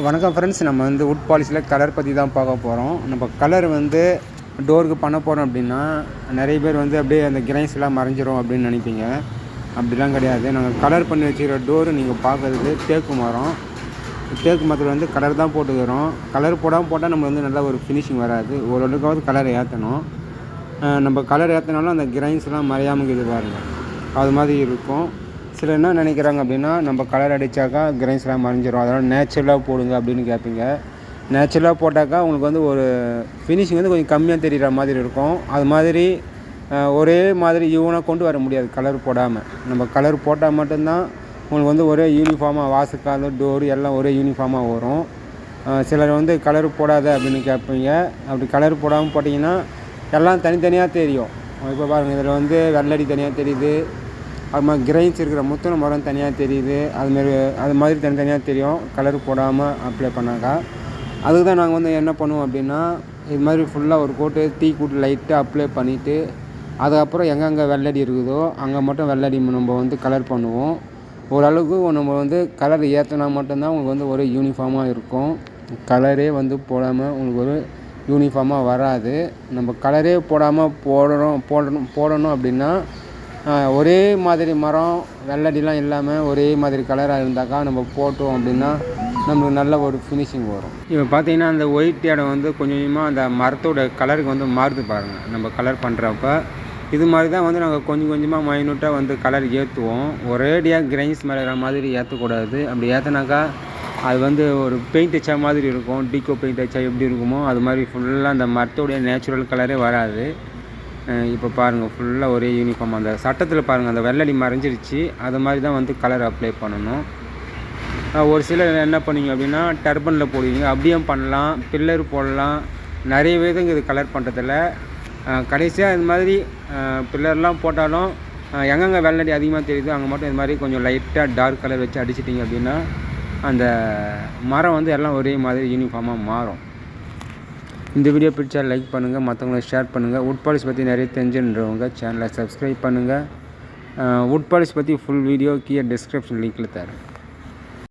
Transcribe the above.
வணக்கம் ஃப்ரெண்ட்ஸ், நம்ம வந்து வுட் பாலிஷில் கலர் பற்றி தான் பார்க்க போகிறோம். நம்ம கலர் வந்து டோருக்கு பண்ண போகிறோம் அப்படின்னா நிறைய பேர் வந்து அப்படியே அந்த கிரைன்ஸ்லாம் மறைஞ்சிரும் அப்படின்னு நினைப்பீங்க. அப்படிலாம் கிடையாது. நாங்கள் கலர் பண்ணி வச்சுக்கிற டோரு நீங்கள் பார்க்குறது தேக்கு மரம். தேக்கு மரத்தில் வந்து கலர் தான் போட்டுக்கிறோம். கலர் போட்டால் நம்ம வந்து நல்ல ஒரு ஃபினிஷிங் வராது. ஓரளவுக்காவது கலர் ஏற்றணும். நம்ம கலர் ஏற்றினாலும் அந்த கிரைன்ஸ்லாம் மறையாமல் இது பாருங்கள், அது மாதிரி இருக்கும். சிலர் என்ன நினைக்கிறாங்க அப்படின்னா, நம்ம கலர் அடித்தாக்கா கிரைன்ஸ்லாம் மறைஞ்சிரும், அதனால் நேச்சுரலாக போடுங்க அப்படின்னு கேட்பீங்க. நேச்சுரலாக போட்டாக்கா உங்களுக்கு வந்து ஒரு ஃபினிஷிங் வந்து கொஞ்சம் கம்மியாக தெரிகிற மாதிரி இருக்கும். அது மாதிரி ஒரே மாதிரி ஈவனாக கொண்டு வர முடியாது கலர் போடாமல். நம்ம கலர் போட்டால் மட்டும்தான் உங்களுக்கு வந்து ஒரே யூனிஃபார்மாக வாசக்கால் டோரு எல்லாம் ஒரே யூனிஃபார்மாக வரும். சிலர் வந்து கலர் போடாத அப்படின்னு கேட்பீங்க. அப்படி கலர் போடாமல் போட்டிங்கன்னா எல்லாம் தனித்தனியாக தெரியும். இப்போ பாருங்கள், இதில் வந்து வெள்ளடி தனியாக தெரியுது, அது மாதிரி கிரைன்ஸ் இருக்கிற முத்தின மரம் தனியாக தெரியுது. அது மாதிரி தனித்தனியாக தெரியும் கலர் போடாமல் அப்ளை பண்ணாக்கா. அதுக்கு தான் நாங்கள் வந்து என்ன பண்ணுவோம் அப்படின்னா, இது மாதிரி ஃபுல்லாக ஒரு கோட்டு டீ கூட்டு லைட்டாக அப்ளை பண்ணிவிட்டு, அதுக்கப்புறம் எங்கெங்கே வெள்ளடி இருக்குதோ அங்கே மட்டும் வெள்ளடி நம்ம வந்து கலர் பண்ணுவோம். ஓரளவுக்கு நம்ம வந்து கலர் ஏற்றினா மட்டும்தான் உங்களுக்கு வந்து ஒரு யூனிஃபார்மாக இருக்கும். கலரே வந்து போடாமல் உங்களுக்கு ஒரு யூனிஃபார்மாக வராது. நம்ம கலரே போடாமல் போடணும் அப்படின்னா ஒரே மாதிரி மரம் வெள்ளடிலாம் இல்லாமல் ஒரே மாதிரி கலராக இருந்தாக்கா நம்ம போட்டோம் அப்படின்னா நம்மளுக்கு நல்ல ஒரு ஃபினிஷிங் வரும். இப்போ பார்த்தீங்கன்னா அந்த ஒயிட் இடம் வந்து கொஞ்சம் கொஞ்சமாக அந்த மரத்தோட கலருக்கு வந்து மாறுது பாருங்கள். நம்ம கலர் பண்ணுறப்ப இது மாதிரி தான் வந்து நாங்கள் கொஞ்சம் கொஞ்சமாக மைனூட்டாக வந்து கலர் ஏற்றுவோம். ஒரேடியாக கிரைன்ஸ் மேலே மாதிரி ஏற்றக்கூடாது. அப்படி ஏற்றினாக்கா அது வந்து ஒரு பெயிண்ட் அடிச்சா மாதிரி இருக்கும். டீக்கோ பெயிண்ட் அடிச்சா எப்படி இருக்குமோ அது மாதிரி ஃபுல்லாக அந்த மரத்தோடைய நேச்சுரல் கலரே வராது. இப்போ பாருங்கள், ஃபுல்லாக ஒரே யூனிஃபார்ம். அந்த சட்டத்தில் பாருங்கள், அந்த வெள்ளடி மறைஞ்சிருச்சு. அது மாதிரி தான் வந்து கலர் அப்ளை பண்ணணும். ஒரு சிலர் என்ன பண்ணுவீங்க அப்படின்னா டர்பனில் போடுவீங்க, அப்படியும் பண்ணலாம், பில்லர் போடலாம். நிறைய விதங்க இது கலர் பண்ணுறதில்ல. கடைசியாக இது மாதிரி பில்லர்லாம் போட்டாலும் எங்கெங்கே வெள்ளடி அதிகமாக தெரியுதோ அங்கே மட்டும் இது மாதிரி கொஞ்சம் லைட்டாக டார்க் கலர் வச்சு அடிச்சிட்டிங்க அப்படின்னா அந்த மரம் வந்து எல்லாம் ஒரே மாதிரி யூனிஃபார்மாக மாறும். இந்த வீடியோ பிடிச்சா லைக் பண்ணுங்கள், மற்றவங்களை ஷேர் பண்ணுங்கள். வுட் பாலிஷ் பற்றி நிறைய தெரிஞ்சுன்றவங்க சேனலை சப்ஸ்கிரைப் பண்ணுங்கள். வுட் பாலிஷ் பற்றி ஃபுல் வீடியோ கீழே டிஸ்கிரிப்ஷன் லிங்க்கில் தரேன்.